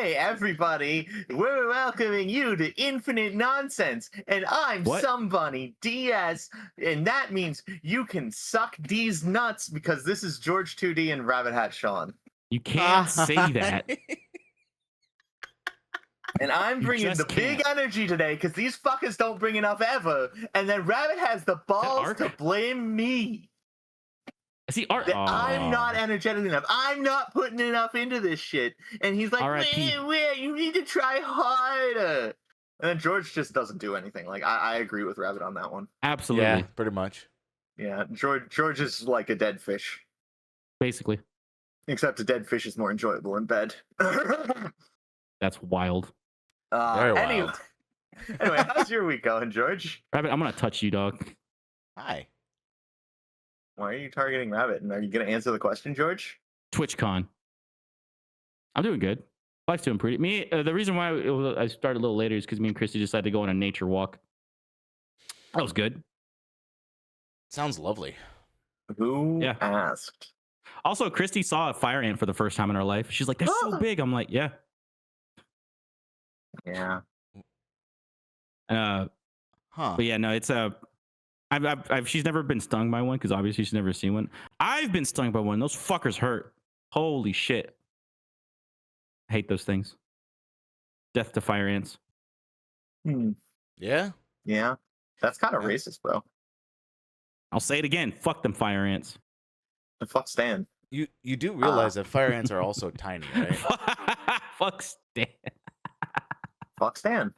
Hey, everybody, we're welcoming you to Infinite Nonsense, and I'm What? Somebunny DS, and that means you can suck D's nuts because this is George 2D and Rabbit Hat Sean. You can't say that. And I'm You bringing the just big can't. energy today because these fuckers don't bring enough ever, and then Rabbit has the balls Arc? to blame me. See, Art. That I'm not energetic enough. I'm not putting enough into this shit. And he's like, R.I.P. wait, you need to try harder. And then George just doesn't do anything. Like, I agree with Rabbit on that one. Absolutely. Yeah, pretty much. Yeah, George is like a dead fish. Basically. Except a dead fish is more enjoyable in bed. That's wild. Very wild. Anyway, how's your week going, George? Rabbit, I'm going to touch you, dog. Hi. Why are you targeting Rabbit? And are you going to answer the question, George? TwitchCon. I'm doing good. Life's doing pretty. The reason why I started a little later is because me and Christy decided to go on a nature walk. That was good. Sounds lovely. Who asked? Also, Christy saw a fire ant for the first time in her life. She's like, they're so big. I'm like, yeah. Yeah. But yeah, no, it's she's never been stung by one because obviously she's never seen one. I've been stung by one. Those fuckers hurt. Holy shit. I hate those things. Death to fire ants. Yeah? Yeah. That's kind of racist, bro. I'll say it again. Fuck them fire ants. The fuck Stan. You do realize that fire ants are also tiny, right? Fuck Stan. Fuck Stan.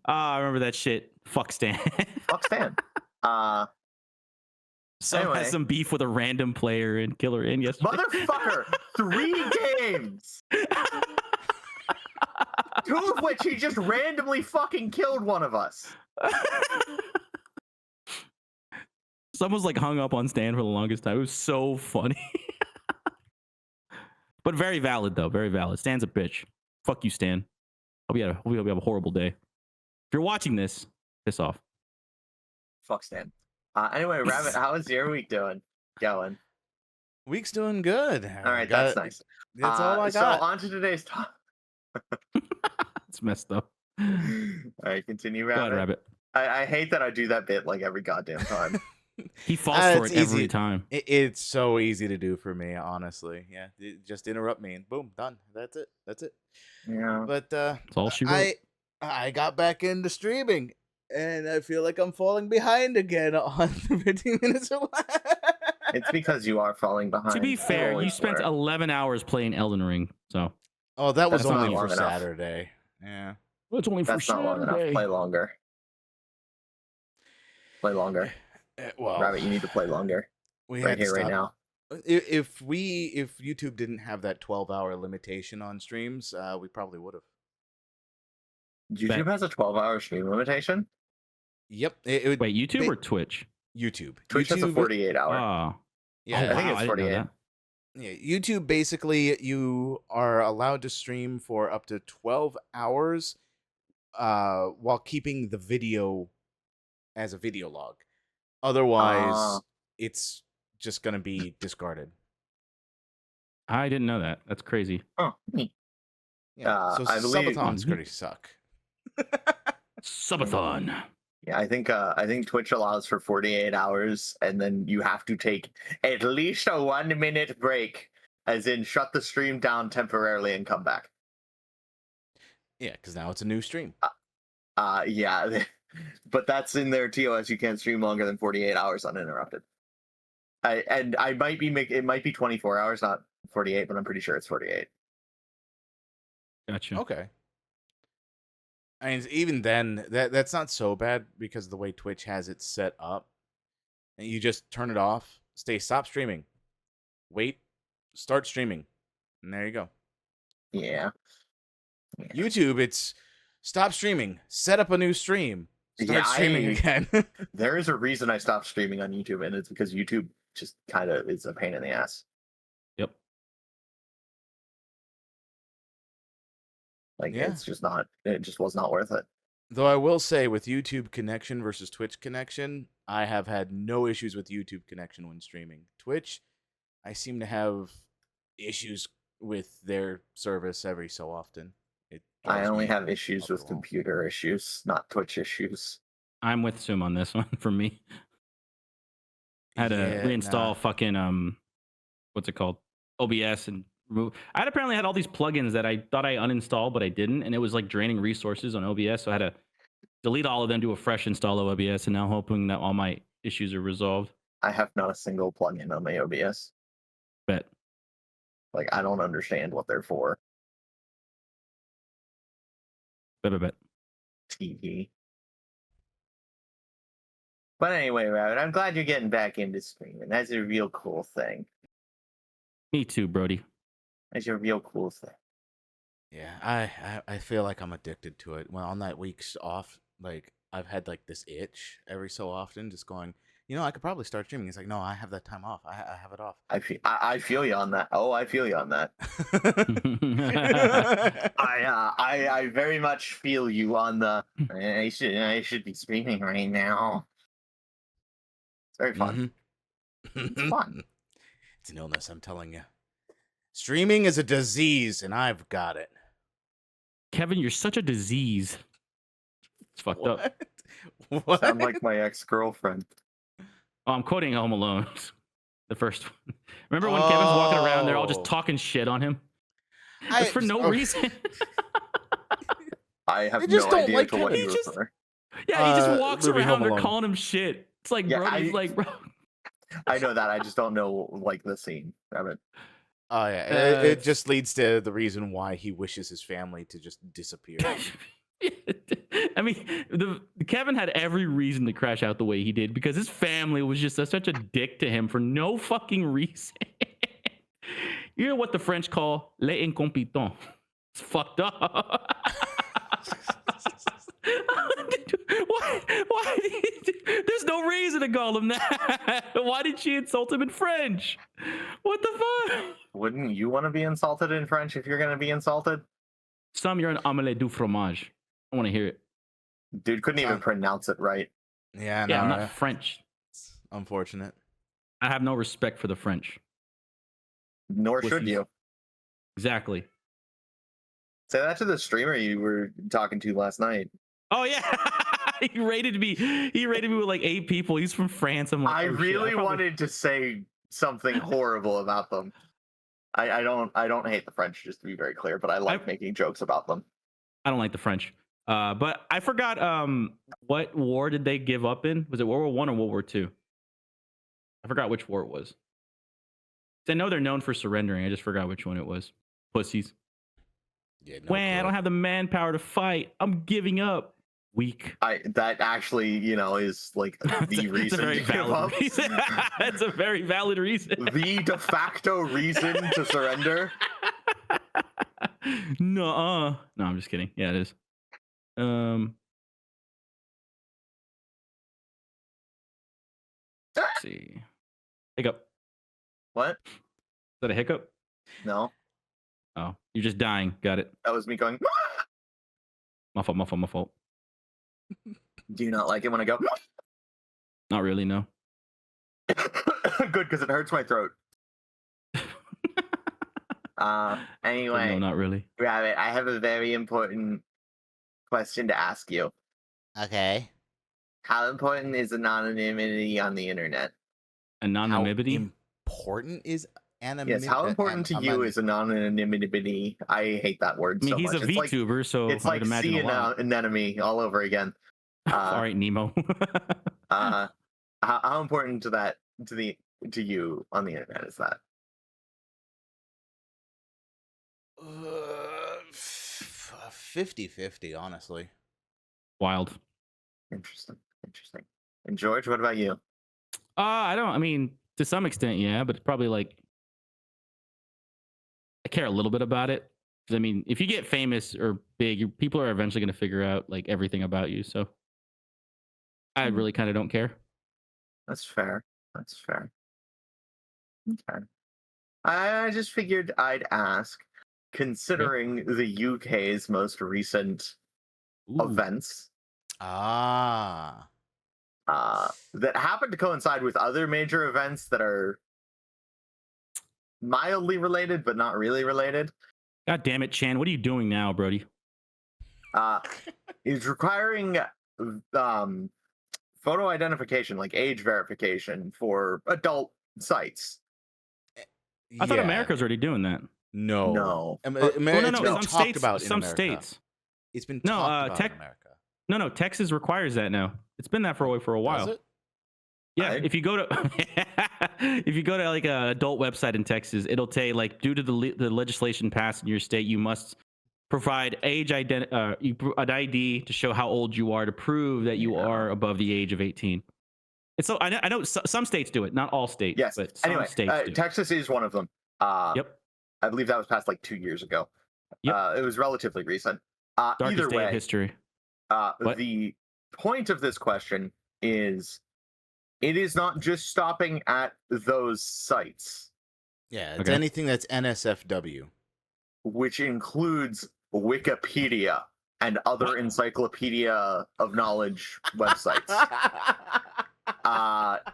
I remember that shit. Fuck Stan. Fuck Stan. Some has some beef with a random player and killer in yesterday. Motherfucker! 3 games! 2 of which he just randomly fucking killed one of us. Someone's like hung up on Stan for the longest time. It was so funny. But very valid, though. Very valid. Stan's a bitch. Fuck you, Stan. Hope you have a horrible day. If you're watching this, piss off. Fuck Stan. Anyway, Rabbit, how is your week going? Week's doing good. All right, that's nice. That's all I got. So on to today's talk. It's messed up. All right, continue, Rabbit. Go ahead, Rabbit. I hate that I do that bit like every goddamn time. He falls for it every time. It's so easy to do for me, honestly. Yeah, just interrupt me and boom, done. That's it. Yeah. But that's all she wrote. I got back into streaming, and I feel like I'm falling behind again on 15 minutes or less. It's because you are falling behind. To be fair, you spent 11 hours playing Elden Ring, so. Oh, that was That's only for enough. Saturday. Yeah. Well, it's only for That's Saturday. not long enough. Play longer. Play longer. Well, Rabbit, you need to play longer. Right here, right now. If YouTube didn't have that 12-hour limitation on streams, we probably would have. YouTube has a 12-hour stream limitation? Yep. Wait, YouTube or Twitch? YouTube. Twitch has a 48-hour. Oh. Yeah, I think it's 48. Yeah, YouTube, basically, you are allowed to stream for up to 12 hours while keeping the video as a video log. Otherwise, it's just going to be discarded. I didn't know that. That's crazy. Oh, yeah, so subathons going to suck. Subathon. Yeah, I think Twitch allows for 48 hours, and then you have to take at least a 1-minute break, as in shut the stream down temporarily and come back. Yeah, because now it's a new stream. Yeah, but that's in their TOS. You can't stream longer than 48 hours uninterrupted. It might be 24 hours, not 48, but I'm pretty sure it's 48. Gotcha. Okay. I mean, even then, that's not so bad because of the way Twitch has it set up. And you just turn it off, stop streaming, wait, start streaming, and there you go. Yeah. YouTube, it's stop streaming, set up a new stream, start streaming again. There is a reason I stopped streaming on YouTube, and it's because YouTube just kind of is a pain in the ass. Yep. Like, it's just not, it just was not worth it. Though I will say, with YouTube connection versus Twitch connection, I have had no issues with YouTube connection when streaming. Twitch, I seem to have issues with their service every so often. I drives only me have issues up the with wall. computer issues, not Twitch issues. I'm with Sum on this one for me. I had to Yeah, reinstall nah. fucking what's it called? OBS and remove. I had apparently had all these plugins that I thought I uninstalled, but I didn't, and it was like draining resources on OBS. So I had to delete all of them, do a fresh install of OBS, and now hoping that all my issues are resolved. I have not a single plugin on my OBS. Bet. Like, I don't understand what they're for. Bet. TV. But anyway, Rabbit, I'm glad you're getting back into streaming. That's a real cool thing. Me too, Brody. That's a real cool thing. Yeah, I feel like I'm addicted to it. Well, on that week's off, like I've had like this itch every so often, just going, I could probably start streaming. It's like, no, I have that time off. I have it off. I feel you on that. Oh, I feel you on that. I very much feel you on the. I should be streaming right now. It's very fun. It's fun. It's an illness, I'm telling you. Streaming is a disease, and I've got it. Kevin, you're such a disease. It's fucked up. What? Sound like my ex-girlfriend. Oh, I'm quoting Home Alone, the first one. Remember when Kevin's walking around, they're all just Oh. talking shit on him? It's for no reason. I have They just no don't idea like to what him. you He just- refer. Yeah, he just walks movie around, Home they're Alone. calling him shit. It's like, Yeah, bro, he's like, bro. I know that. I just don't know like the scene. Rabbit. Oh yeah, it just leads to the reason why he wishes his family to just disappear. I mean, Kevin had every reason to crash out the way he did because his family was just such a dick to him for no fucking reason. You know what the French call les incompetents? It's fucked up. Why? There's no reason to call him that. Why did she insult him in French? What the fuck? Wouldn't you want to be insulted in French if you're going to be insulted? Some, you're an omelette du fromage. I want to hear it. Dude couldn't even pronounce it right. Yeah, Yeah, I'm no, not French. it's unfortunate. I have no respect for the French. Nor should Pussies. you. Exactly. Say that to the streamer you were talking to last night. Oh yeah, he rated me. He rated me with like 8 people. He's from France. I'm like, I oh, shit. really probably- wanted to say something horrible about them. I don't hate the French, just to be very clear, but I like making jokes about them. I don't like the French. But I forgot. What war did they give up in? Was it World War I or World War II? I forgot which war it was. I know they're known for surrendering. I just forgot which one it was. Pussies. Yeah, no When I don't have the manpower to fight, I'm giving up. Weak. That actually, is like the reason It's a very to give valid up. reason. That's a very valid reason. The de facto reason to surrender. No, I'm just kidding. Yeah, it is. Let's see. Hiccup. What? Is that a hiccup? No, Oh, you're just dying. Got it. that was me going. My fault. Do you not like it when I go? Not really, no. Good, because it hurts my throat. Anyway, No, not really. Rabbit, I have a very important question to ask you. Okay. How important is anonymity on the internet? Anonymity? How important is anonymity? Yes, how important to you is anonymity? I hate that word I mean, so he's much. a VTuber, so It's I like would imagine a lot. an enemy all over again. All right, Nemo. How important to you on the internet is that? 50-50, honestly. Wild. Interesting. And George, what about you? I mean, to some extent, yeah, but probably like I care a little bit about it. 'Cause, I mean, if you get famous or big, people are eventually going to figure out like everything about you. So I really kind of don't care. That's fair. Okay. I just figured I'd ask, considering the UK's most recent Ooh. events Ah. that happen to coincide with other major events that are mildly related but not really related. God damn it, Chan. What are you doing now, Brody? uh, is requiring photo identification, like age verification for adult sites. I thought Yeah. America's already doing that. No. No. Well, no, It's no. been Some talked states. about in Some America. states. It's been No, talked about tech. in America. No. Texas requires that now. It's been that for a while. Does it? Yeah, if you go to if you go to like a adult website in Texas, it'll say like due to the legislation passed in your state, you must provide an ID to show how old you are to prove that you are above the age of 18. It's so I know some states do it, not all states, Yes. but some Anyway, states do. Texas is one of them. Yep. I believe that was passed like 2 years ago. Yep. It was relatively recent. Darkest Either day of way, history. What? the point of this question is it is not just stopping at those sites, Yeah, it's Okay. anything that's NSFW. which includes Wikipedia and other What? encyclopedia of knowledge websites.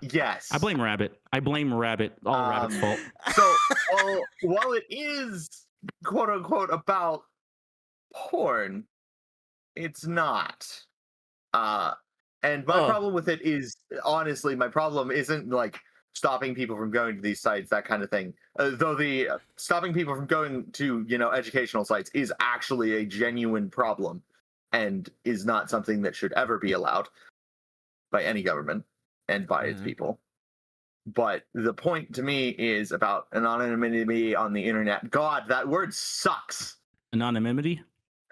Yes. I blame Rabbit. All Rabbit's fault. So, while it is quote unquote about porn, it's not. And my problem with it is, honestly, my problem isn't like stopping people from going to these sites, that kind of thing. Though the stopping people from going to, educational sites is actually a genuine problem and is not something that should ever be allowed by any government and by its people. But the point to me is about anonymity on the internet. God, that word sucks. Anonymity?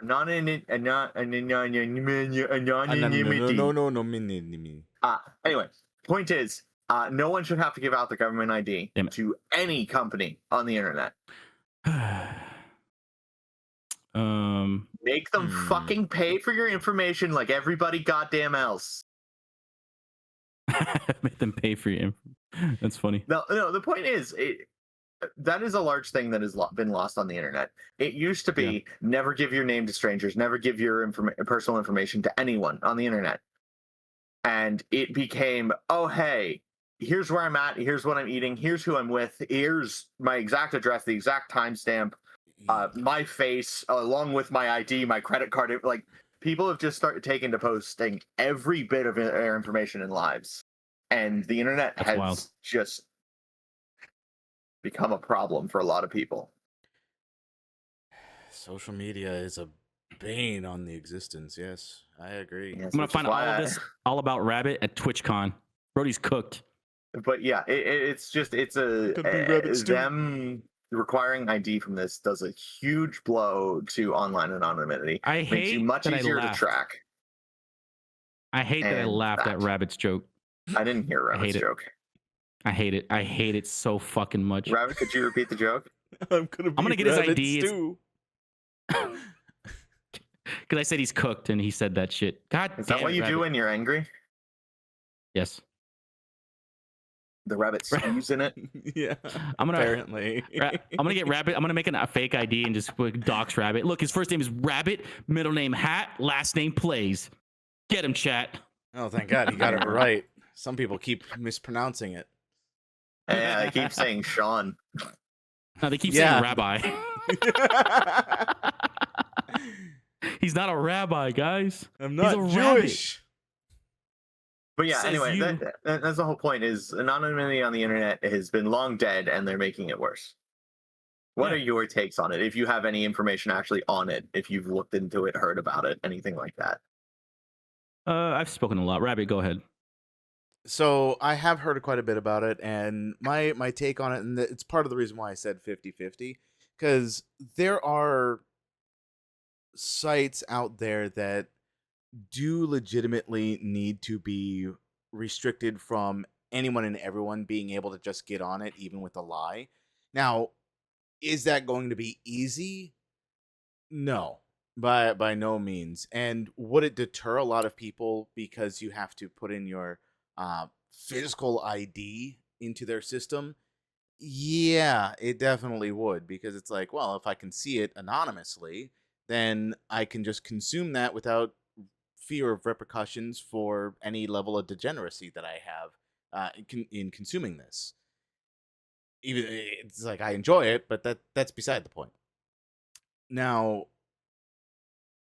Anonymity. Anyway, point is, no one should have to give out the government ID to any company on the internet. Make them fucking pay for your information like everybody goddamn else. Make them pay for your info. That's funny. No, the point is, that is a large thing that has been lost on the internet. It used to be never give your name to strangers, never give your personal information to anyone on the internet. And it became, oh, hey, here's where I'm at, here's what I'm eating, here's who I'm with, here's my exact address, the exact timestamp, my face, along with my ID, my credit card. Like, people have just started taking to posting every bit of their information and lives. And the internet has just become a problem for a lot of people. Social media is a bane on the existence. Yes, I agree. Yes, I'm gonna find all of this all about Rabbit at TwitchCon. Brody's cooked. But yeah, it's them requiring ID from this does a huge blow to online anonymity. I Makes hate you much that easier I to laughed. track. I hate that I laughed at Rabbit's joke. I didn't hear Rabbit's joke. I hate it. I hate it so fucking much. Rabbit, could you repeat the joke? I'm gonna get his ID. Stew. Because I said he's cooked and he said that shit. God damn it. Is that what you do when you're angry? Yes. The rabbit stews in it? Yeah. Apparently. I'm gonna get Rabbit. I'm gonna make a fake ID and just dox Rabbit. Look, his first name is Rabbit, middle name Hat, last name Plays. Get him, chat. Oh, thank God he got it right. Some people keep mispronouncing it. Yeah, they keep saying Sean. No, they keep saying Rabbi. He's not a rabbi, guys. I'm not He's a Jewish. Rabbit. But yeah, anyway, that's the whole point. Is anonymity on the internet has been long dead, and they're making it worse. What are your takes on it? If you have any information actually on it, if you've looked into it, heard about it, anything like that. I've spoken a lot. Rabbit, go ahead. So I have heard quite a bit about it, and my take on it, and it's part of the reason why I said 50-50, because there are sites out there that do legitimately need to be restricted from anyone and everyone being able to just get on it, even with a lie. Now, is that going to be easy? No, by no means. And would it deter a lot of people because you have to put in your physical ID into their system? Yeah, it definitely would, because it's like, well, if I can see it anonymously, then I can just consume that without fear of repercussions for any level of degeneracy that I have in consuming this. Even it's like I enjoy it, but that's beside the point. Now,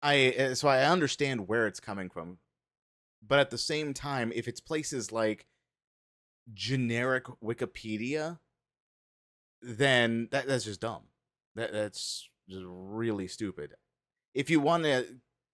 So I understand where it's coming from, but at the same time, if it's places like generic Wikipedia, then that's just dumb. That's just really stupid. If you want to,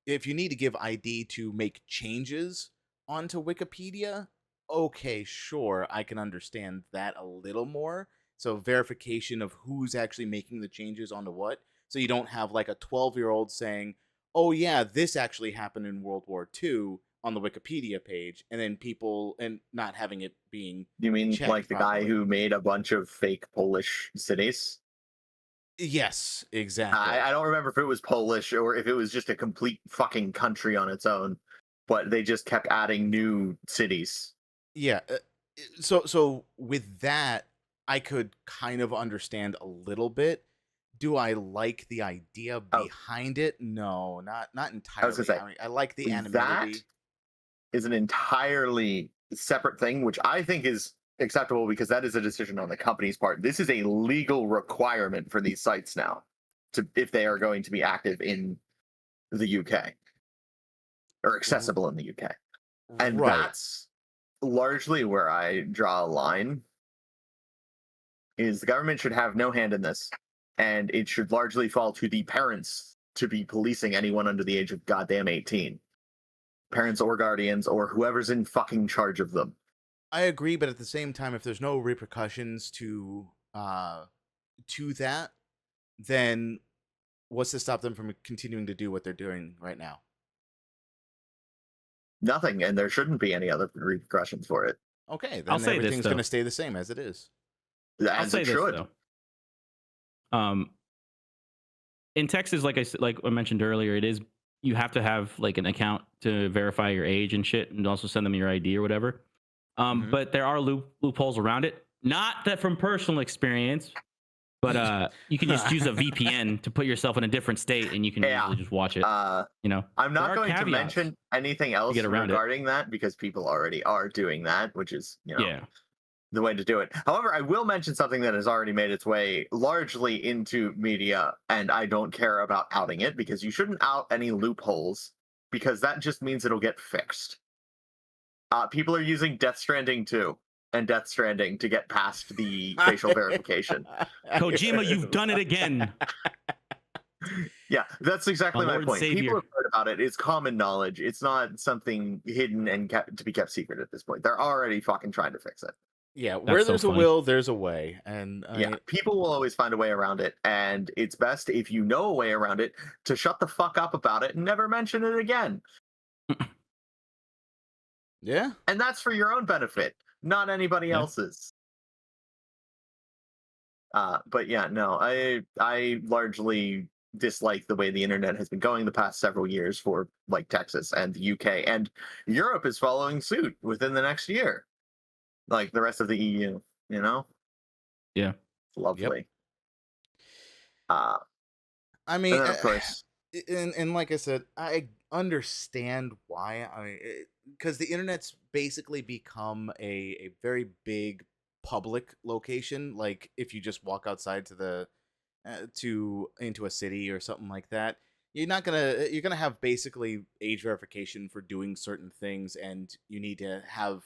if you need to give ID to make changes onto Wikipedia, okay, sure, I can understand that a little more. So verification of who's actually making the changes onto what. So you don't have like a 12-year-old saying, "Oh yeah, this actually happened in World War II" on the Wikipedia page, and then people and not having it being You mean like checked the guy properly. who made a bunch of fake Polish cities? Yes, I exactly. don't remember if it was Polish or if it was just a complete fucking country on its own, but they just kept adding new cities. Yeah. So with that, I could kind of understand a little bit. Do I like the idea Oh, behind it? No, not I was entirely. gonna I mean, I like the say that anonymity. is an entirely separate thing, which I think is acceptable because that is a decision on the company's part. This is a legal requirement for these sites now, to if they are going to be active in the UK or R- accessible in the UK. And Right. that's largely where I draw a line is the government should have no hand in this, and it should largely fall to the parents to be policing anyone under the age of goddamn 18. Parents or guardians or whoever's in fucking charge of them. I agree, but at the same time, if there's no repercussions to that, then what's to stop them from continuing to do what they're doing right now? Nothing, and there shouldn't be any other repercussions for it, Okay, I'll then say this everything's going though. to stay the same as it is. I'll as say it this should. though. Um, in Texas, like I mentioned earlier, it is you have to have like an account to verify your age and shit, and also send them your ID or whatever. Hmm. But there are loopholes around it. Not that from personal experience, but you can just use a VPN to put yourself in a different state, and you can Yeah. easily just watch it. You know, I'm there not are going to caveats mention anything to get else around it. regarding that because people already are doing that, which is, Yeah. the way to do it. However, I will mention something that has already made its way largely into media, and I don't care about outing it because you shouldn't out any loopholes because that just means it'll get fixed. People are using Death Stranding 2 and Death Stranding to get past the facial verification. Kojima, you've done it again. Yeah, that's My exactly my Lord and point. People Savior. have heard about it. It's common knowledge. It's not something hidden and to be kept secret at this point. They're already fucking trying to fix it. Yeah, That's where so there's a funny. will, there's a way, and Yeah, people will always find a way around it, and it's best if you know a way around it to shut the fuck up about it and never mention it again. yeah, And that's for your own benefit, not anybody Yeah. else's. But yeah, no, I largely dislike the way the internet has been going the past several years for like Texas and the UK, and Europe is following suit within the next year, like the rest of the EU. You know, Yeah. yep. lovely. Uh, I and mean, then of course, and like I said, I understand why. Because the internet's basically become a very big public location. Like if you just walk outside to the to into a city or something like that, you're gonna have basically age verification for doing certain things, and you need to have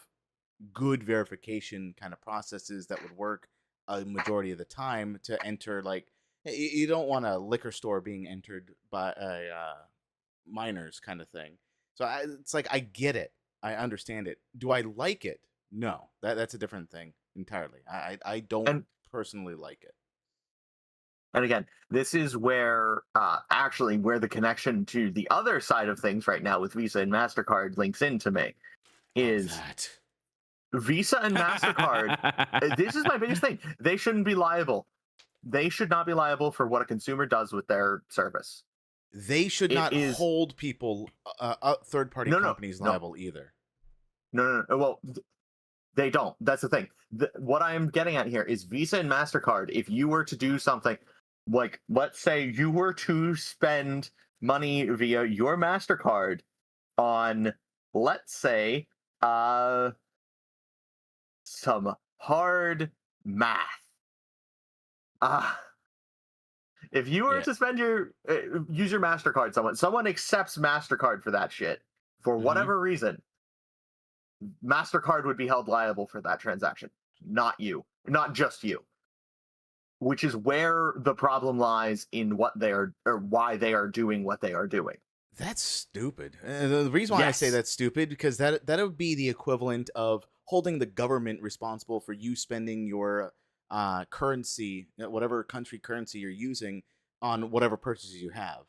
good verification kind of processes that would work a majority of the time to enter. Like you don't want a liquor store being entered by a minors kind of thing. So it's like I get it, I understand it. Do I like it? No, that's a different thing entirely. I don't and personally like it. and again, this is where actually where the connection to the other side of things right now with Visa and Mastercard links into me Oh, is that Visa and Mastercard. This is my biggest thing. They shouldn't be liable. They should not be liable for what a consumer does with their service. they should It not is hold people, third party no, no, companies no, liable either. no, no, no. Well, they don't. That's the thing. What I am getting at here is Visa and Mastercard. If you were to do something like, let's say you were to spend money via your Mastercard on, let's say, uh, some hard math. Uh, If you were Yeah. to spend your use your MasterCard, someone accepts MasterCard for that shit for Mhm. whatever reason, MasterCard would be held liable for that transaction, not you, not just you. Which is where the problem lies in what they are or why they are doing what they are doing. That's stupid. The reason why I say Yes. that's stupid because that would be the equivalent of holding the government responsible for you spending your currency, whatever country currency you're using, on whatever purchases you have.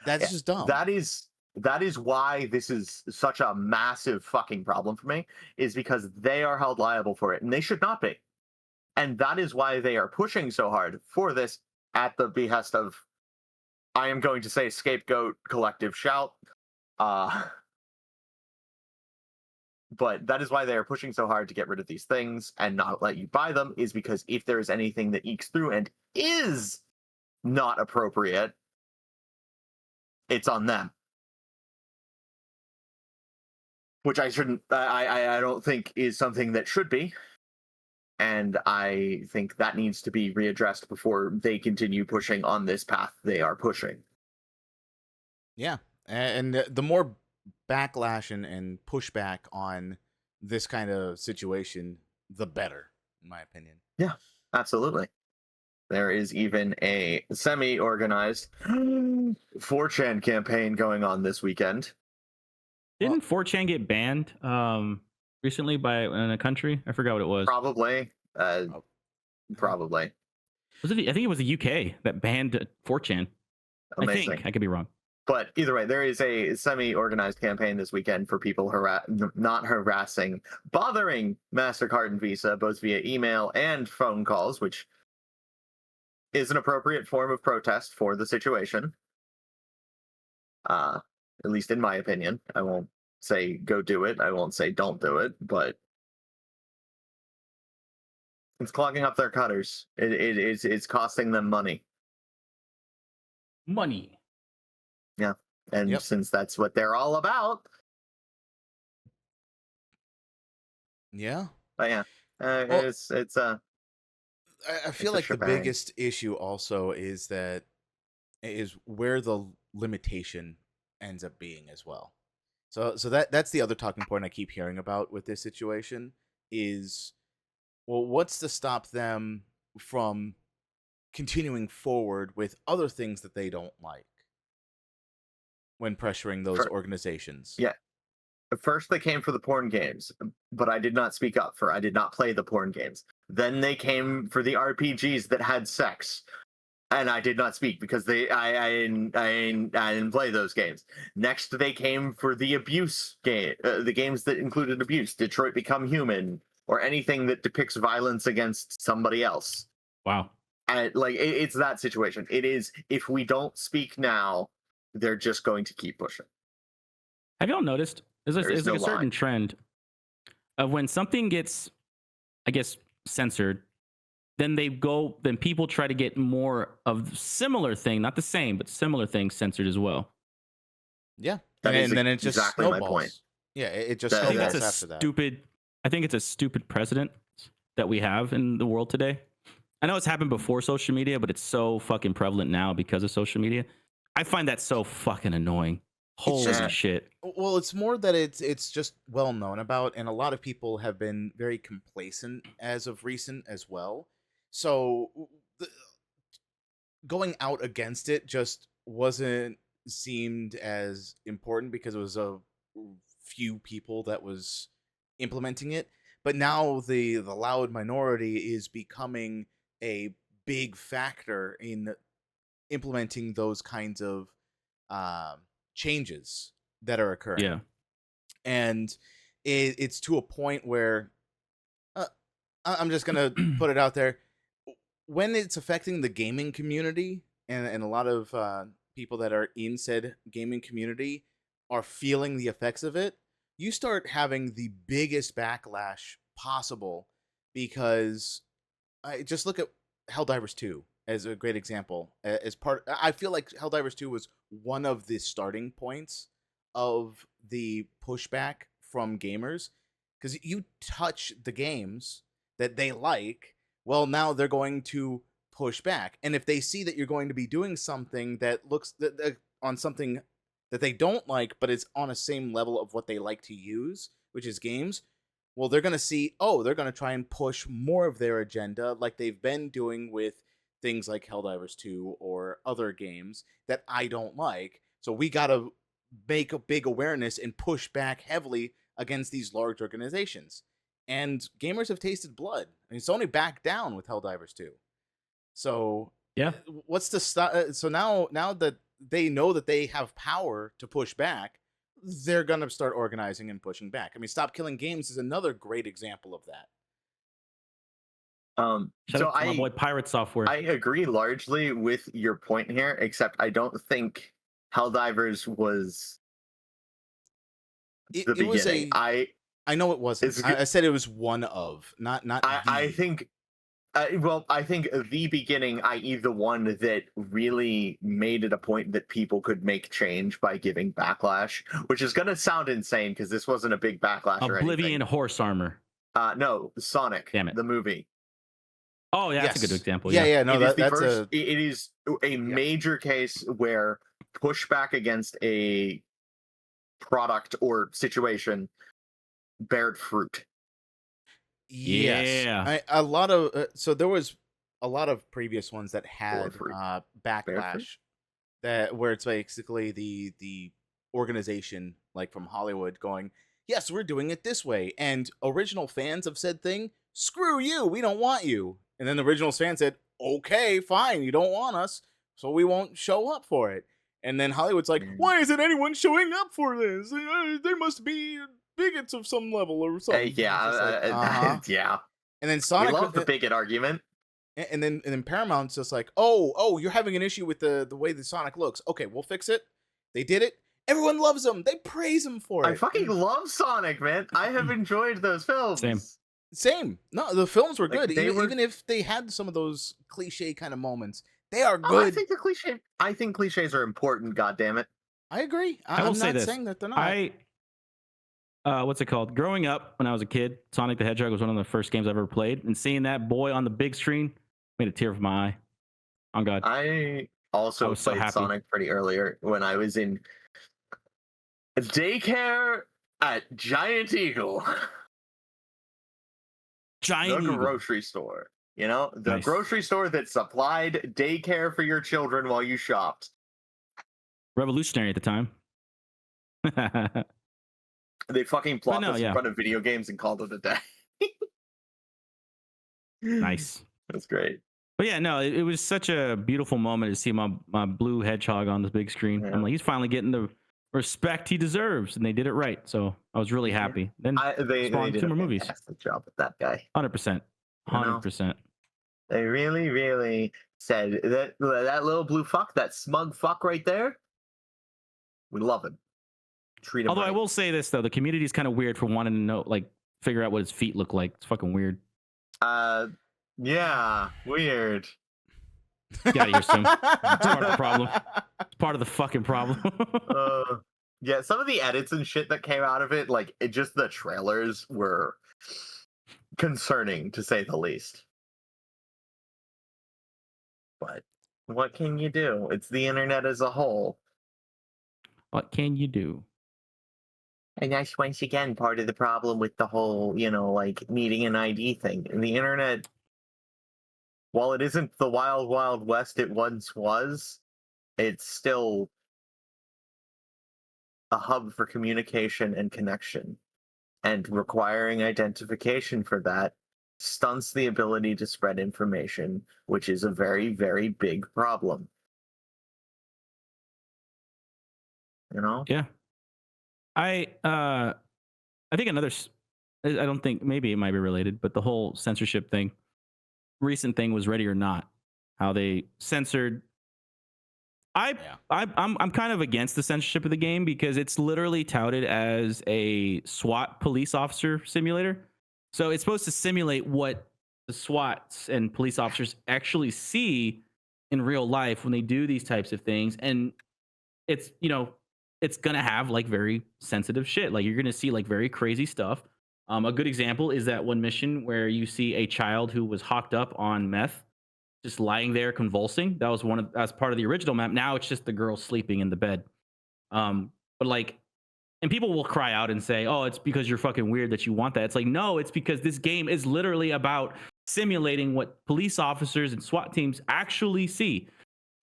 That's Yeah, just dumb. that is why this is such a massive fucking problem for me, is because they are held liable for it and they should not be. And that is why they are pushing so hard for this at the behest of, I am going to say, scapegoat collective shout. Uh, but that is why they are pushing so hard to get rid of these things and not let you buy them, is because if there is anything that ekes through and is not appropriate, it's on them. Which I shouldn't, I don't think is something that should be. And I think that needs to be readdressed before they continue pushing on this path they are pushing. Yeah, and the more backlash and pushback on this kind of situation, the better, in my opinion. Yeah, absolutely. There is even a semi-organized 4chan campaign going on this weekend. Didn't 4chan get banned recently by in a country? I forgot what it was. Probably. Oh. Probably. Was it? I think it was the UK that banned 4chan. Amazing. I think I could be wrong. But either way, there is a semi-organized campaign this weekend for people not harassing, bothering MasterCard and Visa, both via email and phone calls, which is an appropriate form of protest for the situation. At least in my opinion. I won't say go do it. I won't say don't do it, but it's clogging up their cutters. It's costing them money. Money. Yeah. And Yep. since that's what they're all about, Yeah. but yeah, Well, it's I feel a like the shebang. biggest issue also is where the limitation ends up being as well. So that's the other talking point I keep hearing about with this situation is, well, what's to stop them from continuing forward with other things that they don't like when pressuring those For, organizations? yeah. First, they came for the porn games, but I did not speak up for. I did not play the porn games. Then they came for the RPGs that had sex, and I did not speak because I didn't play those games. Next, they came for the abuse game, the games that included abuse, Detroit Become Human, or anything that depicts violence against somebody else. Wow. And it's that situation. It is, if we don't speak now, they're just going to keep pushing. Have y'all noticed? There is There's like no a certain line. trend of when something gets, I guess, censored, then people try to get more of similar thing, not the same, but similar things censored as well. Yeah, That is and then it just exactly my point. snowballs. Yeah, it just That- I think snowballs that's a after that. stupid. I think it's a stupid precedent that we have in the world today. I know it's happened before social media, but it's so fucking prevalent now because of social media. I find that so fucking annoying. Holy just- shit. Well, it's more that it's just well known about, and a lot of people have been very complacent as of recent as well. So going out against it just wasn't seemed as important because it was a few people that was implementing it. But now the loud minority is becoming a big factor in implementing those kinds of changes that are occurring. Yeah. And it's to a point where I'm just gonna put it out there. When it's affecting the gaming community, and a lot of people that are in said gaming community are feeling the effects of it, you start having the biggest backlash possible, because I just look at Helldivers 2 as a great example. I feel like Helldivers 2 was one of the starting points of the pushback from gamers, because you touch the games that they like, well, now they're going to push back. And if they see that you're going to be doing something that looks on something that they don't like, but it's on a same level of what they like to use, which is games, well, they're going to see, oh, they're going to try and push more of their agenda like they've been doing with things like Helldivers 2 or other games that I don't like. So we got to make a big awareness and push back heavily against these large organizations. And gamers have tasted blood. I mean, Sony backed down with Helldivers 2. So Yeah. what's the so now that they know that they have power to push back, they're gonna start organizing and pushing back. I mean, Stop Killing Games is another great example of that. Shout out to my boy Pirate Software. I agree largely with your point here, except I don't think Helldivers was the beginning. Was I know it wasn't. I said it was one of, not. I think. I think the beginning, i.e., the one that really made it a point that people could make change by giving backlash, which is going to sound insane because this wasn't a big backlash or anything. Oblivion Horse Armor. No, Sonic. Damn it. The movie. Oh, yeah, that's a good example. Yeah. No, it is a major case where pushback against a product or situation bared fruit. Yes. Yeah. A lot of so there was a lot of previous ones that had backlash that where it's basically the organization like from Hollywood going, yes, we're doing it this way, and original fans of said thing, screw you, we don't want you. And then the original fans said, okay, fine, you don't want us, so we won't show up for it. And then Hollywood's like, why isn't anyone showing up for this? They must be bigots of some level or something. Yeah. And then Sonic, we love the bigot argument. And then Paramount's just like, oh, you're having an issue with the way the Sonic looks. Okay, we'll fix it. They did it. Everyone loves him. They praise him for it. I fucking love Sonic, man. I have enjoyed those films. Same. No, the films were good. Even if they had some of those cliche kind of moments, they are good. I think cliches are important. God damn it. I agree. I'm not saying that they're not. What's it called? Growing up when I was a kid, Sonic the Hedgehog was one of the first games I ever played, and seeing that boy on the big screen made a tear from my eye. On God. I also played Sonic pretty earlier when I was in daycare at Giant Eagle. The grocery store. You know, the grocery store that supplied daycare for your children while you shopped. Revolutionary at the time. They fucking plopped us in front of video games and called it a day. Nice. That's great. But yeah, no, it was such a beautiful moment to see my blue hedgehog on the big screen. Yeah. I'm like, he's finally getting the respect he deserves, and they did it right. So I was really happy. Then they did two more movies. Fantastic job with that guy. 100%. 100%. They really, really said that little blue fuck, that smug fuck right there. We love him. Treat him. Although right. I will say this though, the community is kind of weird for wanting to know, like, figure out what his feet look like. It's fucking weird. Yeah, weird. Get out of here, Sim. It's part of the problem. It's part of the fucking problem. Yeah, some of the edits and shit that came out of it, like just the trailers were concerning to say the least. But what can you do? It's the internet as a whole. What can you do? And that's once again part of the problem with the whole, like needing an ID thing. And the internet, while it isn't the wild, wild west it once was, it's still a hub for communication and connection. And requiring identification for that stunts the ability to spread information, which is a very, very big problem. Yeah. I think I don't think, maybe it might be related, but the whole censorship thing, recent thing was Ready or Not, how they censored. I'm kind of against the censorship of the game because it's literally touted as a SWAT police officer simulator. So it's supposed to simulate what the SWATs and police officers actually see in real life when they do these types of things. And it's, it's going to have like very sensitive shit. Like you're going to see like very crazy stuff. A good example is that one mission where you see a child who was hocked up on meth just lying there convulsing. That was as part of the original map. Now it's just the girl sleeping in the bed. But like, and people will cry out and say, "Oh, it's because you're fucking weird that you want that." It's like, no, it's because this game is literally about simulating what police officers and SWAT teams actually see.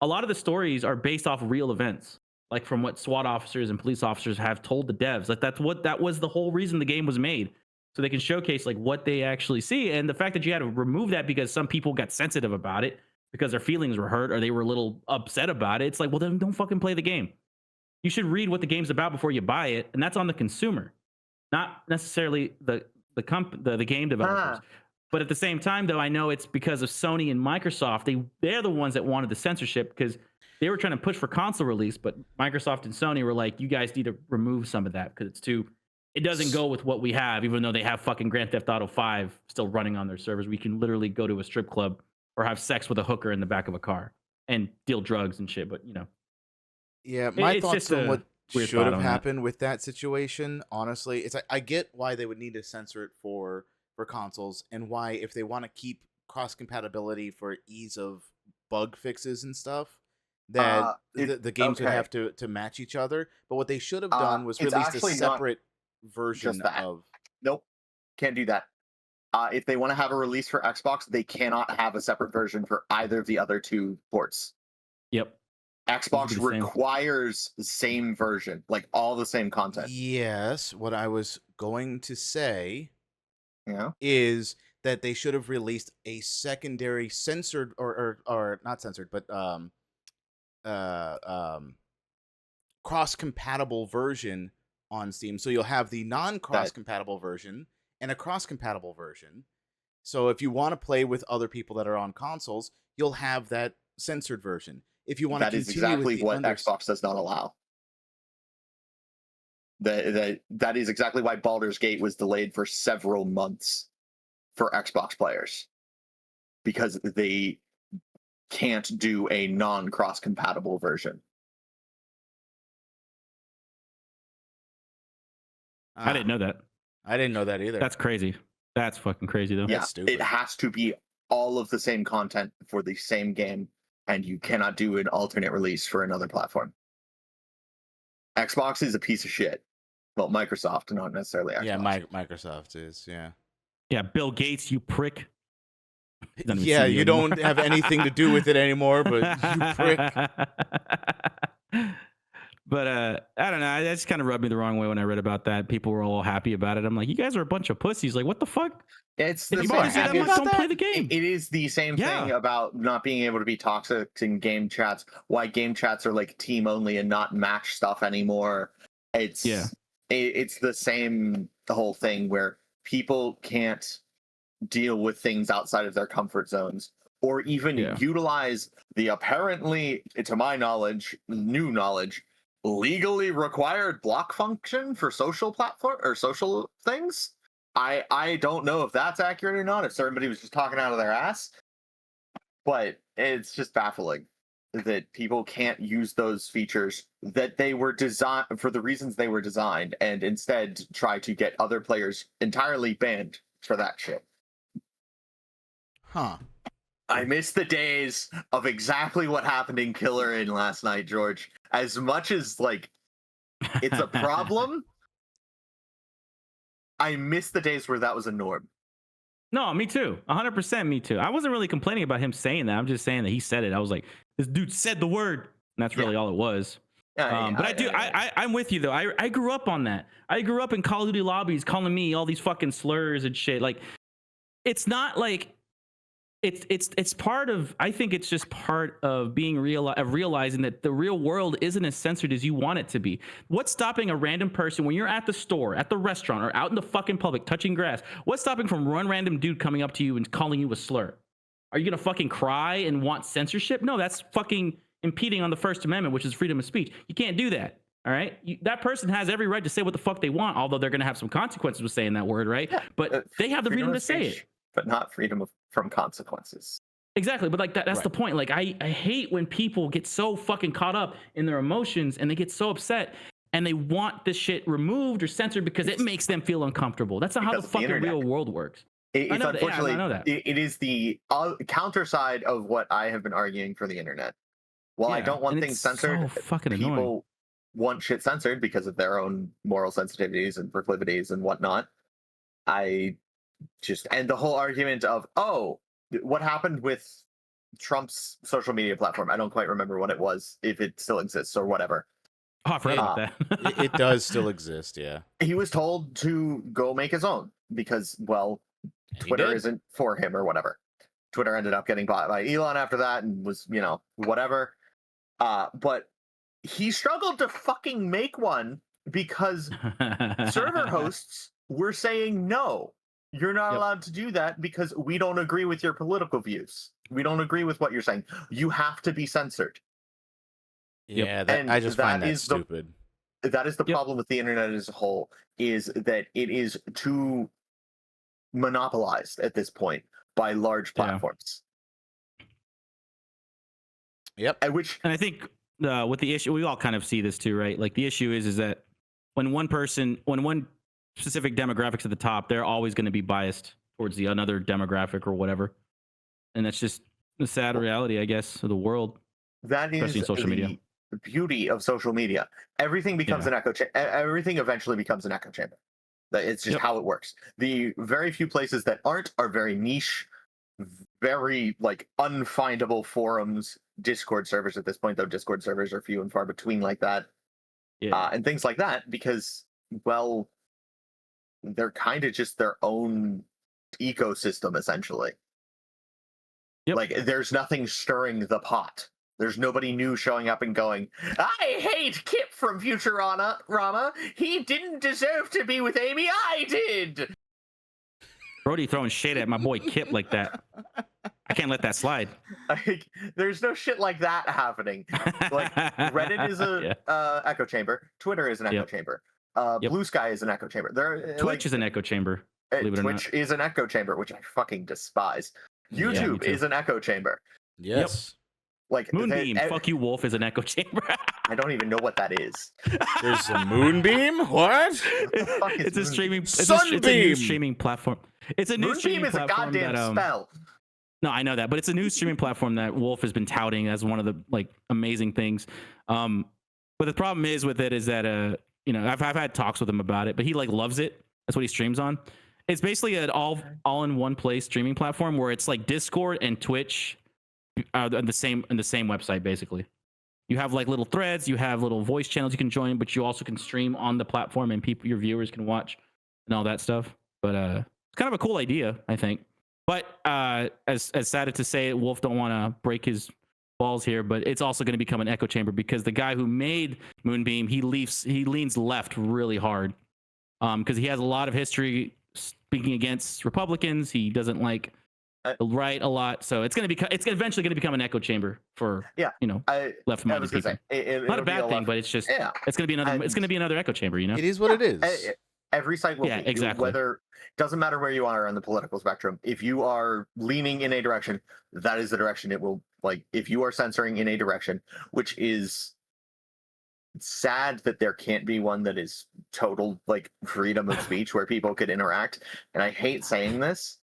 A lot of the stories are based off real events, like from what SWAT officers and police officers have told the devs. Like that was the whole reason the game was made, so they can showcase like what they actually see. And the fact that you had to remove that because some people got sensitive about it because their feelings were hurt or they were a little upset about it. It's like, well, then don't fucking play the game. You should read what the game's about before you buy it, and that's on the consumer, not necessarily the game developers. But at the same time, though, I know it's because of Sony and Microsoft. They're the ones that wanted the censorship because they were trying to push for console release, but Microsoft and Sony were like, "You guys need to remove some of that because it doesn't go with what we have." Even though they have fucking Grand Theft Auto 5 still running on their servers, we can literally go to a strip club or have sex with a hooker in the back of a car and deal drugs and shit. But Yeah, my it's thoughts just on a what weird should thought have on that. happened with that situation, honestly, it's like I get why they would need to censor it for consoles, and why, if they want to keep cross compatibility for ease of bug fixes and stuff, that the games would have to match each other. But what they should have done was it's release a actually not separate version just that. of. Nope, can't do that. If they want to have a release for Xbox, they cannot have a separate version for either of the other two ports. Yep. Xbox requires the same version, like all the same content. Yes, what I was going to say Yeah. is that they should have released a secondary censored or not censored, but cross compatible version on Steam. So you'll have the non cross compatible version and a cross compatible version. So if you want to play with other people that are on consoles, you'll have that censored version. If you want to continue, that is exactly what Xbox does not allow. That is exactly why Baldur's Gate was delayed for several months for Xbox players, because they can't do a non-cross compatible version. I didn't know that. I didn't know that either. That's crazy. That's fucking crazy, though. Yeah, That's stupid. It has to be all of the same content for the same game, and you cannot do an alternate release for another platform. Xbox is a piece of shit. Well, Microsoft, not necessarily Xbox. Yeah, Microsoft is, yeah. Yeah, Bill Gates, you prick. Yeah, you don't have anything to do with it anymore, but you prick. But I don't know. That just kind of rubbed me the wrong way when I read about that. People were all happy about it. I'm like, you guys are a bunch of pussies. Like, what the fuck? It's the same. Don't play the game. It is the same thing about not being able to be toxic in game chats. Why game chats are like team only and not match stuff anymore. It's the same whole thing where people can't deal with things outside of their comfort zones, or even utilize the apparently, to my knowledge, new knowledge, legally required block function for social platform or social things. I don't know if that's accurate or not, if somebody was just talking out of their ass, but it's just baffling that people can't use those features that they were designed for, the reasons they were designed, and instead try to get other players entirely banned for that shit. Huh. I miss the days of exactly what happened in Killer Inn last night, George. As much as, like, it's a problem, I miss the days where that was a norm. No, me too. 100% me too. I wasn't really complaining about him saying that. I'm just saying that he said it. I was like, this dude said the word. And that's really all it was. But I'm with you, though. I grew up on that. I grew up in Call of Duty lobbies calling me all these fucking slurs and shit. Like, it's not like... It's part of, I think it's just part of being realizing that the real world isn't as censored as you want it to be. What's stopping a random person when you're at the store, at the restaurant, or out in the fucking public touching grass? What's stopping from one random dude coming up to you and calling you a slur? Are you gonna fucking cry and want censorship? No, that's fucking impeding on the First Amendment, which is freedom of speech. You can't do that. All right, that person has every right to say what the fuck they want, although they're gonna have some consequences with saying that word, right? Yeah, but they have the freedom to say it. But not freedom from consequences. Exactly, but like that's the point. Like I hate when people get so fucking caught up in their emotions and they get so upset and they want this shit removed or censored because it makes them feel uncomfortable. That's not how the fucking real world works. It's know that. Yeah, I unfortunately know that. it is the counter side of what I have been arguing for the internet. While I Yeah, don't want and things it's censored, so fucking annoying. people want shit censored because of their own moral sensitivities and proclivities and whatnot. I just and the whole argument of what happened with Trump's social media platform. I don't quite remember what it was, if it still exists or whatever. Oh, I forgot about It that. does still exist, yeah. He was told to go make his own because, well, And he Twitter did. isn't for him or whatever. Twitter ended up getting bought by Elon after that and was, whatever. But he struggled to fucking make one because server hosts were saying, no, you're not Yep. allowed to do that because we don't agree with your political views. We don't agree with what you're saying. You have to be censored. Yeah, And I just find that that is stupid. that is the Yep. problem with the internet as a whole, is that it is too monopolized at this point by large Yeah. platforms. Yep. At which And I think with the issue, we all kind of see this too, right? Like the issue is that when one specific demographics at the top, they're always going to be biased towards the another demographic or whatever, and that's just the sad reality, I guess, of the world. that is especially in social media. the beauty of social media. Everything becomes an echo chamber. Everything eventually becomes an echo chamber. It's just how it works. The very few places that aren't are very niche, very like unfindable forums, Discord servers at this point, though Discord servers are few and far between like that. And things like that, because, well, they're kind of just their own ecosystem, essentially. Yep. Like, there's nothing stirring the pot. There's nobody new showing up and going, I hate Kip from Futurama. He didn't deserve to be with Amy. I did. Brody throwing shade at my boy Kip like that. I can't let that slide. Like, there's no shit like that happening. Like, Reddit is a echo chamber. Twitter is an echo chamber. Blue Sky is an echo chamber. Twitch is an echo chamber. Believe it or Twitch not. is an echo chamber, which I fucking despise. YouTube is an echo chamber. Yes. Like Moonbeam, fuck you, Wolf, is an echo chamber. I don't even know what that is. There's a Moonbeam? What? Fuck is It's a streaming. It's a new Sunbeam! streaming platform. It's a new Moonbeam streaming is a platform goddamn that, spell. No, I know that, but it's a new streaming platform that Wolf has been touting as one of the like amazing things. But the problem is with it is that I've had talks with him about it, but he like loves it. That's what he streams on. It's basically an all in one place streaming platform where it's like Discord and Twitch on the same website. Basically, you have like little threads, you have little voice channels you can join, but you also can stream on the platform and your viewers can watch and all that stuff. But it's kind of a cool idea, I think. But as sad to say, Wolf don't want to break his balls here, but it's also going to become an echo chamber because the guy who made Moonbeam, he leans left really hard because he has a lot of history speaking against Republicans. He doesn't like the right a lot, so it's eventually going to become an echo chamber for left-minded people. Not a bad thing, but it's just it's going to be another echo chamber. It is what it is. Every site will be. Exactly. Whether doesn't matter where you are on the political spectrum. If you are leaning in a direction, that is the direction it will. Like, if you are censoring in a direction, which is sad that there can't be one that is total like freedom of speech where people could interact. And I hate saying this.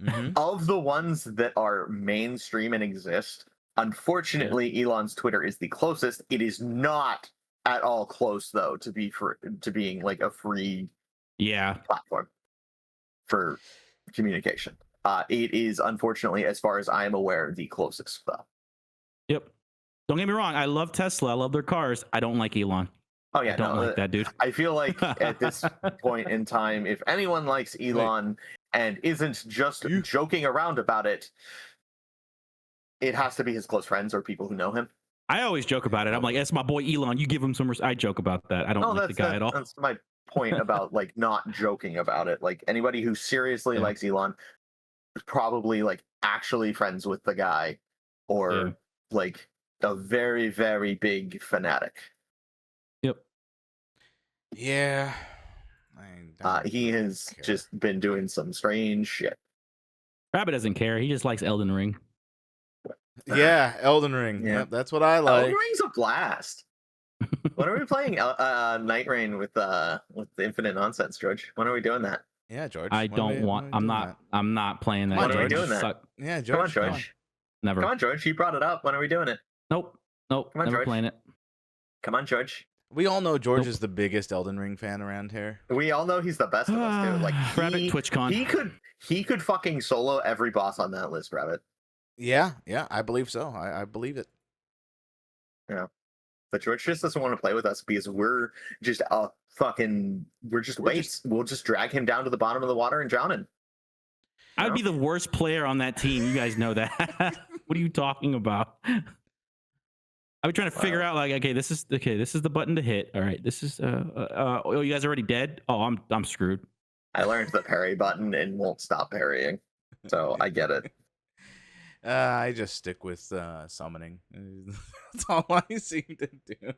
Mm-hmm. Of the ones that are mainstream and exist, unfortunately, Elon's Twitter is the closest. It is not at all close, though, to being like a free platform for communication. It is, unfortunately, as far as I am aware, the closest, though. Yep. Don't get me wrong. I love Tesla. I love their cars. I don't like Elon. Oh yeah, I don't like that dude. I feel like at this point in time, if anyone likes Elon and isn't just joking around about it, it has to be his close friends or people who know him. I always joke about it. I'm like, that's my boy Elon. You give him some. I joke about that. I don't like the guy at all. That's my point about like not joking about it. Like, anybody who seriously likes Elon is probably like actually friends with the guy, or like a very, very big fanatic. Yep. Yeah. He has just been doing some strange shit. Rabbit doesn't care. He just likes Elden Ring. Yeah, Elden Ring. Yeah. Yep, that's what I like. Elden Ring's a blast. When are we playing Night Rain with the Infinite Nonsense, George? When are we doing that? Yeah, George. I when are don't we- want. when are we I'm doing not. I'm not playing that. Come on, When are we game. George. doing that? Suck. that? Yeah, Come on, George. George. Never. Come on, George. You brought it up. When are we doing it? Nope. Nope. Come on, Never George. playing it. Come on, George. We all know George Nope. is the biggest Elden Ring fan around here. We all know he's the best of us, dude. Like Rabbit TwitchCon. he could fucking solo every boss on that list, Rabbit. Yeah, I believe so. I believe it. Yeah. But George just doesn't want to play with us because we're just we're just weights. We'll just drag him down to the bottom of the water and drown him. I would be the worst player on that team. You guys know that. What are you talking about? I'd be trying to figure out like, okay, this is the button to hit. All right, this is oh, you guys already dead? Oh, I'm screwed. I learned the parry button and won't stop parrying. So I get it. I just stick with summoning. That's all I seem to do.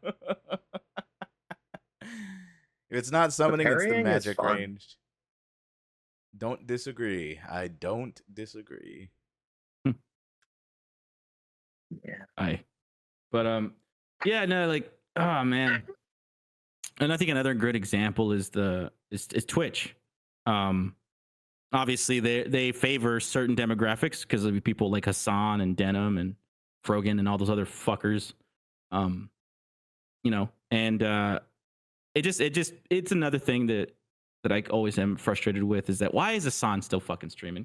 If it's not summoning, it's the parrying is magic fun. range. Don't disagree. I don't disagree. Yeah. But yeah, no, like, oh man. And I think another good example is Twitch. Obviously they favor certain demographics because of people like Hassan and Denim and Frogan and all those other fuckers. You know, and it's another thing that I always am frustrated with is that why is Hassan still fucking streaming?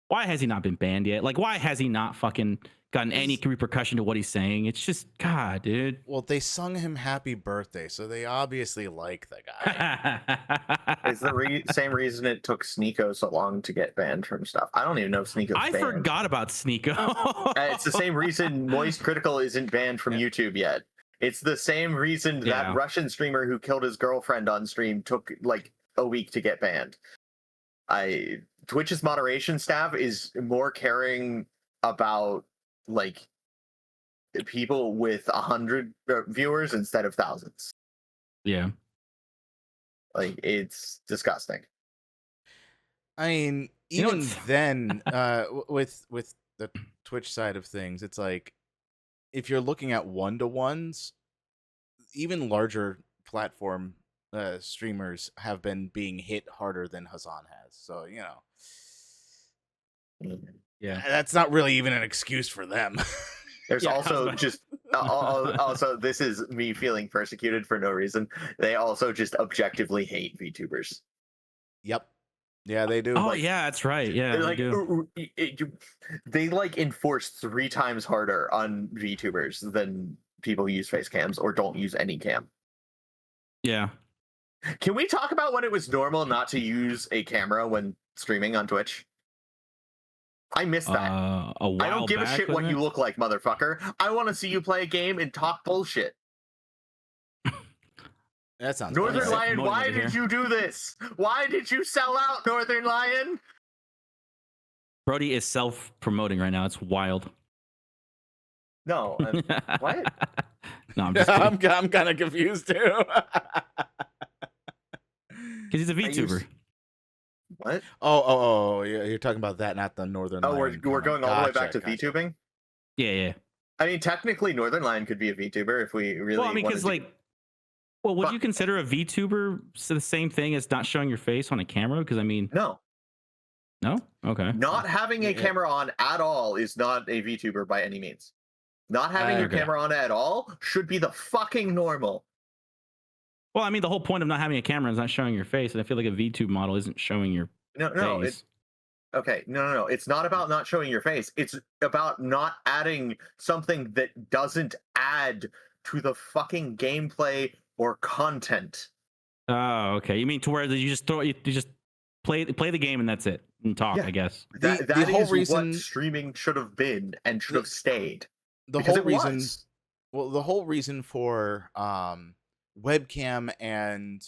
Why has he not been banned yet? Like, why has he not fucking gotten any repercussion to what he's saying? It's just, God, dude. Well, they sung him happy birthday, so they obviously like the guy. It's the same reason it took Sneeko so long to get banned from stuff. I don't even know if Sneeko's I banned. forgot about Sneeko. It's the same reason Moist Critical isn't banned from YouTube yet. It's the same reason that Russian streamer who killed his girlfriend on stream took like a week to get banned. Twitch's moderation staff is more caring about like people with 100 viewers instead of thousands. Yeah. Like, it's disgusting. I mean, even then, with the Twitch side of things, it's like if you're looking at one-to-ones, even larger platform streamers have been being hit harder than Hassan has. So, you know, yeah, that's not really even an excuse for them. There's also just also this is me feeling persecuted for no reason. They also just objectively hate VTubers. Yep. Yeah, they do. Oh, yeah, that's right. Yeah, like they do. They like enforce 3 times harder on VTubers than people who use face cams or don't use any cam. Yeah. Can we talk about when it was normal not to use a camera when streaming on Twitch? I miss that. I don't give a shit what you look like, motherfucker. I want to see you play a game and talk bullshit. That sounds Northern Lion, why did you do this? Why did you sell out, Northern Lion? Brody is self-promoting right now. It's wild. No, what? No, I'm just kidding. I'm kind of confused too. Because he's a VTuber. What? Oh, you're talking about that, not the Northern Lion. We're going all the way back to VTubing? Yeah. I mean, technically, Northern Lion could be a VTuber if we really. Well, I mean, because would you consider a VTuber the same thing as not showing your face on a camera? Because I mean, no. Okay. Not having a camera on at all is not a VTuber by any means. Not having your camera on at all should be the fucking normal. Well, I mean, the whole point of not having a camera is not showing your face, and I feel like a VTube model isn't showing your face. No. It's not about not showing your face. It's about not adding something that doesn't add to the fucking gameplay or content. Oh, okay. You mean to where you just play the game and that's it and talk, I guess. That whole is reason what streaming should have been and should have stayed. The whole reason for webcam and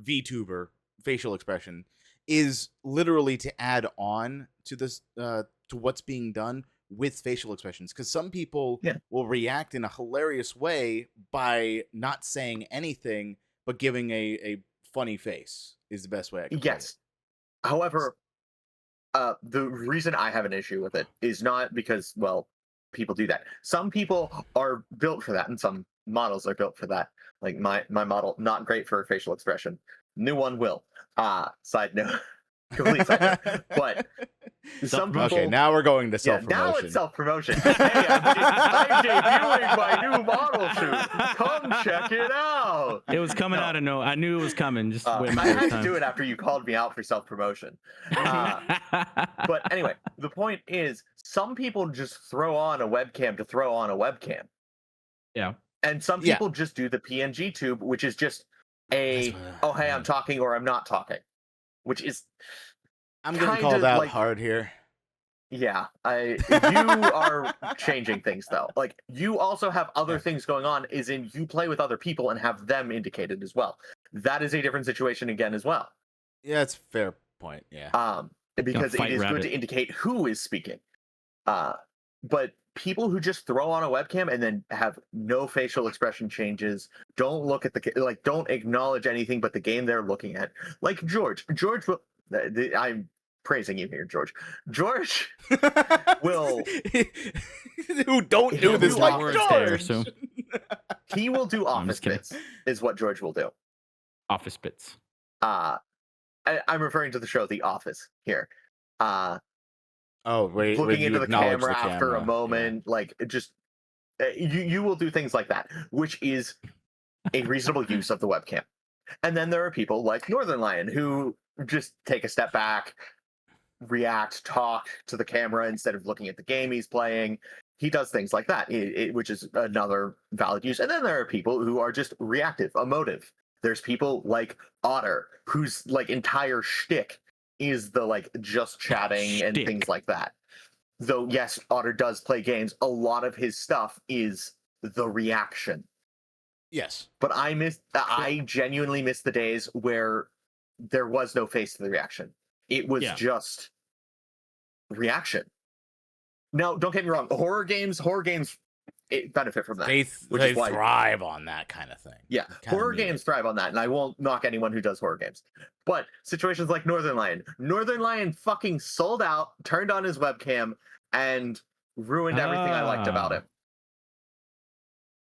VTuber facial expression is literally to add on to this to what's being done with facial expressions, because some people will react in a hilarious way by not saying anything but giving a funny face is the best way I can put it. However, the reason I have an issue with it is not because, well, people do that. Some people are built for that, and some models are built for that. Like my model, not great for facial expression. New one will. Side note. Complete side note. But some people. Okay, now we're going to Yeah, self-promotion. now it's self-promotion. Hey, I'm debuting my new model shoot. Come check it out. It was coming No. out of no. I knew it was coming. Just wait a I minute. had to do it after you called me out for self-promotion. But anyway, the point is, some people just throw on a webcam to throw on a webcam. Yeah. And some Yeah. people just do the PNG tube, which is just hey, I'm talking or I'm not talking. Which is I'm getting kinda called out like- hard here. Yeah, you are changing things though. Like you also have other things going on, is in you play with other people and have them indicated as well. That is a different situation again as well. Yeah, it's a fair point. Yeah. Because it fight is good rabbit. to indicate who is speaking. But people who just throw on a webcam and then have no facial expression changes, don't look at don't acknowledge anything but the game they're looking at. Like George will. I'm praising you here, George. George will. Who don't do He'll this do like office George? there, so He will do I'm office just kidding. bits, is what George will do. office bits. I'm referring to the show The Office here. Oh, wait, Looking you into the acknowledge camera after camera. a moment, like it just you will do things like that, which is a reasonable use of the webcam. And then there are people like Northern Lion who just take a step back, react, talk to the camera instead of looking at the game he's playing. He does things like that, which is another valid use. And then there are people who are just reactive, emotive. There's people like Otter, whose like entire shtick is the like just chatting and Shtick. things like that. Though yes, Otter does play games. A lot of his stuff is the reaction. Yes. But I genuinely miss the days where there was no face to the reaction. It was just reaction. Now, don't get me wrong. Horror games benefit from that. They which is why- thrive on that kind of thing. Yeah, Kinda horror need it. games thrive on that, and I won't knock anyone who does horror games. But situations like Northern Lion fucking sold out, turned on his webcam, and ruined everything I liked about him.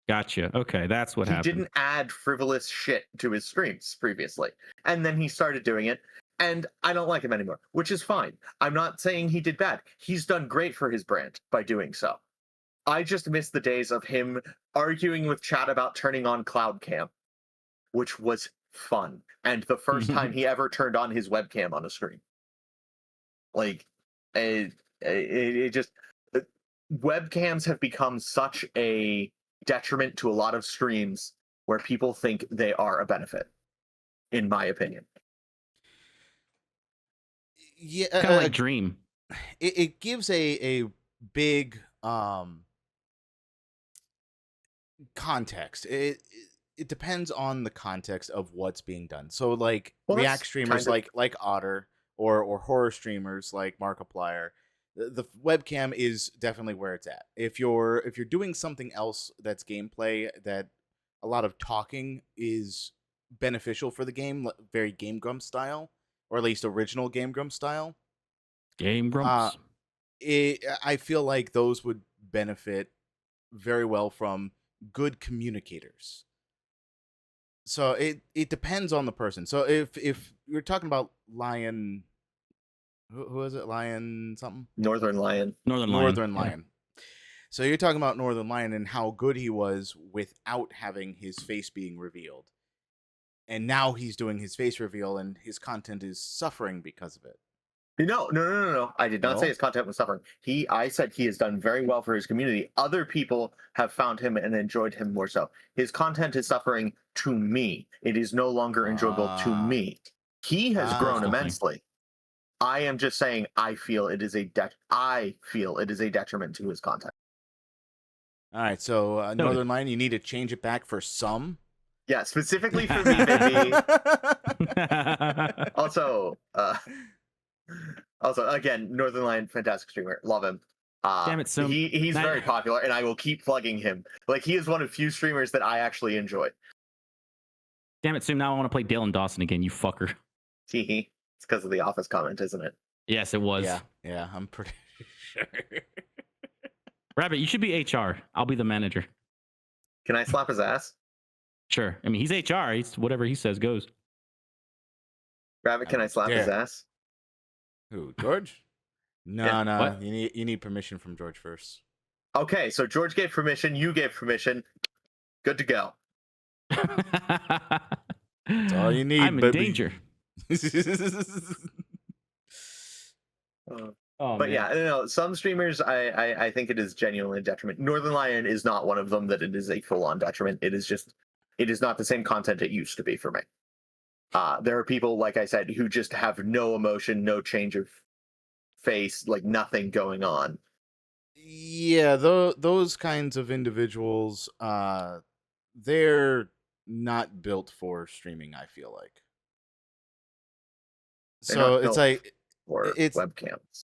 Gotcha. Okay, that's what He happened. didn't add frivolous shit to his streams previously, and then he started doing it, and I don't like him anymore, which is fine. I'm not saying he did bad. He's done great for his brand by doing so. I just miss the days of him arguing with chat about turning on cloud cam, which was fun, and the first time he ever turned on his webcam on a screen. Like, it just webcams have become such a detriment to a lot of streams where people think they are a benefit, in my opinion. Yeah, Kind of like Dream. it gives a big context. It depends on the context of what's being done. So like Well, React that's streamers kind of- like Otter or horror streamers like Markiplier, the webcam is definitely where it's at. If you're doing something else that's gameplay, that a lot of talking is beneficial for the game, very Game Grumps style, or at least original Game Grumps style. Game Grumps. I feel like those would benefit very well from good communicators. So it depends on the person. So if you're talking about Lion, who is it? Lion something? Northern Lion. Northern Northern Yeah. Lion. So you're talking about Northern Lion and how good he was without having his face being revealed. And now he's doing his face reveal and his content is suffering because of it. No. I did not No? say his content was suffering. I said he has done very well for his community. Other people have found him and enjoyed him more so. His content is suffering to me. It is no longer enjoyable to Ah. me. He has grown Interesting. immensely. I am just saying I feel it is a detriment to his content. All right, so Northern Lion, you need to change it back for some. Yeah, specifically for me, baby. Also, again, Northern Lion, fantastic streamer, love him. Damn it, so he's that- very popular, and I will keep plugging him. Like he is one of few streamers that I actually enjoy. Damn it, Sim. Now I want to play Dale and Dawson again, you fucker. It's because of the Office comment, isn't it? Yes, it was. Yeah, I'm pretty sure. Rabbit, you should be HR. I'll be the manager. Can I slap his ass? Sure. I mean, he's HR. He's whatever he says goes. Rabbit, can I slap his dare. ass? Who, George? No, Yeah. no. What? You need permission from George first. Okay, so George gave permission, you gave permission. Good to go. That's all you need, I'm in baby. danger. Oh, But man. yeah, no, some streamers, I think it is genuinely a detriment. Northern Lion is not one of them that it is a full-on detriment. It is not the same content it used to be for me. There are people, like I said, who just have no emotion, no change of face, like nothing going on. Yeah, those kinds of individuals, they're not built for streaming, I feel like. They're So not it's built like for it's webcams.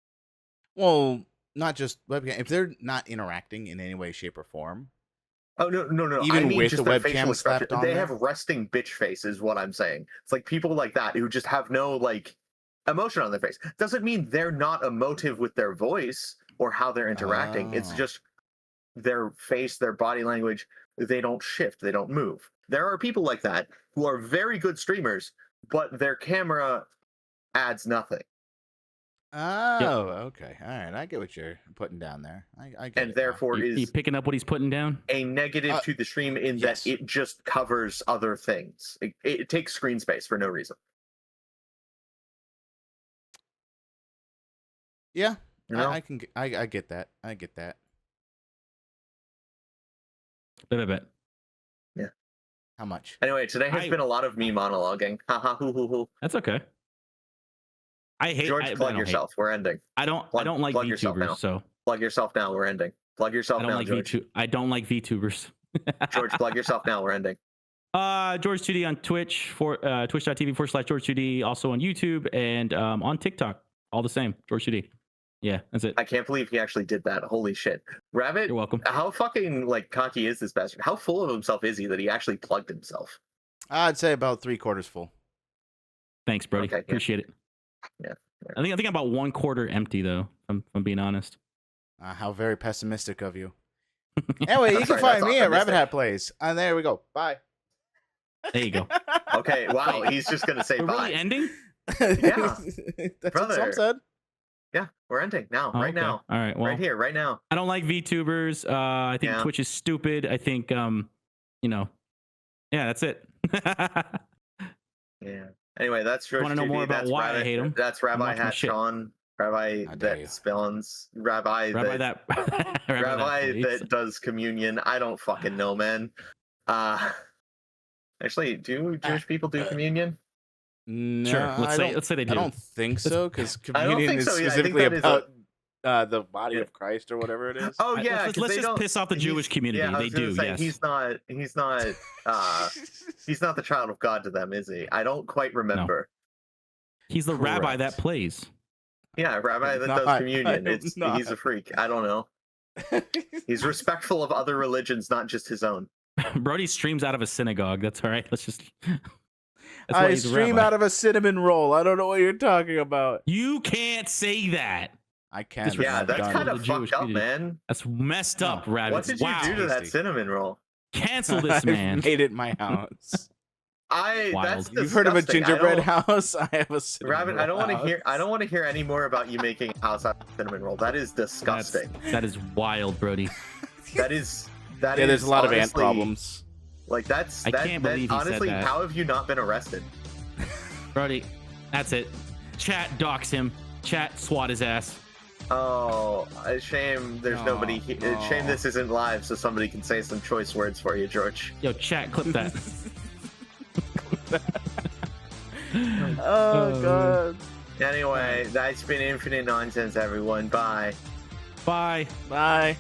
well, not just webcam. If they're not interacting in any way, shape, or form. Oh no! Even I mean with just the their webcam facial expression. slapped on They there? have resting bitch face, is what I'm saying. It's like people like that who just have no like emotion on their face. Doesn't mean they're not emotive with their voice or how they're interacting. It's Oh. just their face, their body language. They don't shift. They don't move. There are people like that who are very good streamers, but their camera adds nothing. Oh, okay. All right. I get what you're putting down there. I get And it now. therefore You is picking up what he's putting down? a negative to the stream in yes. that it just covers other things. It takes screen space for no reason. Yeah, You know? I get that. I get that. Bet. How much? Anyway, today has I- been a lot of me monologuing. Ha ha hoo hoo hoo. That's okay. I hate. George, I plug don't yourself. We're ending. Hate. I don't Plug- like plug yourself now. VTubers, so Plug yourself now. We're ending. Plug yourself I don't now, like George. I don't like VTubers. George, plug yourself now. We're ending. George 2D on Twitch for twitch.tv/George 2D, also on YouTube and on TikTok. All the same, George 2D. Yeah, that's it. I can't believe he actually did that. Holy shit. Rabbit, You're welcome. how fucking like cocky is this bastard? How full of himself is he that he actually plugged himself? I'd say about 3/4 full. Thanks, Brody. Okay, yeah. Appreciate it. Yeah. I think I'm about 1/4 empty though. If I'm being honest. How very pessimistic of you. Anyway, you can Sorry, find that's me at optimistic. Rabbit Hat Plays. And there we go. Bye. There you go. Okay, wow, he's just gonna say We're bye. really ending? Yeah. That's Brother. what some said. Yeah, we're ending now, Oh, right okay. now. All right. Well, Right here, right now. I don't like VTubers. I think Yeah. Twitch is stupid. I think yeah, that's it. Yeah. Anyway, that's George. Wanna know 2D, more about that's why I Rabbit, hate 'em? That's Rabbi watch my Hat shit. Sean. Rabbi How dare that you. spawns. Rabbi Rabbi that. that. Rabbi please. that does communion. I don't fucking know, man. Actually, do Jewish people do communion? No, Sure. I Let's say they do. I don't think so, because I don't communion think is so, yeah, I think specifically that is about the body Yeah. of Christ or whatever it is. Oh yeah, let's 'cause they just don't- piss off the he's- Jewish community. Yeah, I They was gonna do. say, Yes. He's not. He's not the child of God to them, is he? I don't quite remember. He's the rabbi that Correct. plays. Yeah, Rabbi that No, does I communion. am He's not. a freak. I don't know. He's respectful of other religions, not just his own. Brody streams out of a synagogue. That's all right. Let's just. That's why I he's a stream rabbi. out of a cinnamon roll. I don't know what you're talking about. You can't say that. I can't. Disrespect. Yeah, I've that's done kind it. of the Jewish fucked up, community. man. That's messed up, Rabbit. What did you wow. do to that Tasty. cinnamon roll? Cancel this I've man. made it my house. Wild. That's You've heard of a disgusting. gingerbread house? I have a cinnamon Rabbit, roll I don't want to house. hear. I don't want to hear any more about you making a house out of cinnamon roll. That is disgusting. That is wild, Brody. That is. Yeah, there's a lot of ant honestly, problems. Like that's. I that, can't that- believe he said honestly, that. how have you not been arrested? Brody, that's it. Chat dox him. Chat swat his ass. Oh, shame. There's No, nobody. Here. no. Shame this isn't live, so somebody can say some choice words for you, George. Yo, chat, clip that. Oh god. Anyway, that's been Infinite Nonsense, everyone. Bye. Bye. Bye.